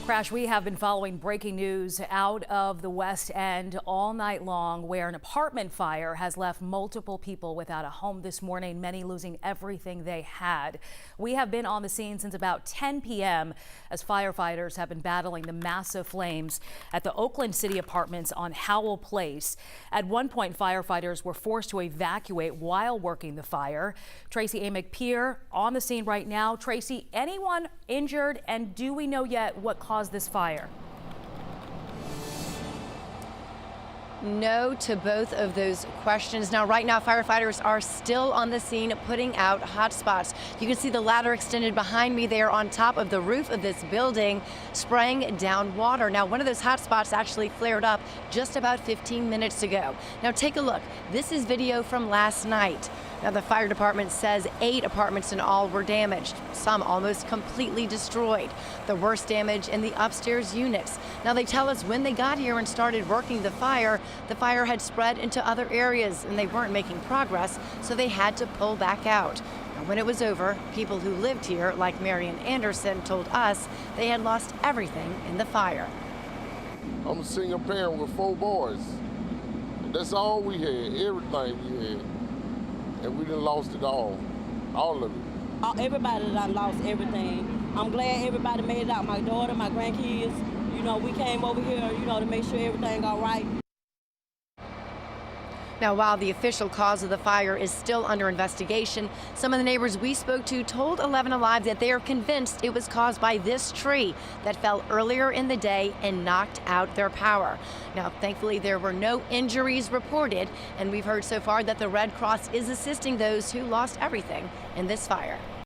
Crash, we have been following breaking news out of the West End all night long, where an apartment fire has left multiple people without a home this morning, many losing everything they had. We have been on the scene since about 10 p.m. as firefighters have been battling the massive flames at the Oakland City Apartments on Howell Place. At one point, firefighters were forced to evacuate while working the fire. Tracy A. McPeer on the scene right now. Tracy, anyone injured, and do we know yet what caused this fire? No to both of those questions. Now, right now, firefighters are still on the scene putting out hot spots. You can see the ladder extended behind me there on top of the roof of this building, spraying down water. Now, one of those hot spots actually flared up just about 15 minutes ago. Now, take a look. This is video from last night. Now, the fire department says 8 apartments in all were damaged, some almost completely destroyed. The worst damage in the upstairs units. Now, they tell us when they got here and started working the fire had spread into other areas and they weren't making progress, so they had to pull back out. Now, when it was over, people who lived here, like Marion Anderson, told us they had lost everything in the fire. I'm a single parent with 4 boys. That's all we had, everything we had. And we done lost it all of it. Everybody done lost everything. I'm glad everybody made it out. My daughter, my grandkids, we came over here, to make sure everything all right. Now, while the official cause of the fire is still under investigation, some of the neighbors we spoke to told 11 Alive that they are convinced it was caused by this tree that fell earlier in the day and knocked out their power. Now, thankfully, there were no injuries reported, and we've heard so far that the Red Cross is assisting those who lost everything in this fire.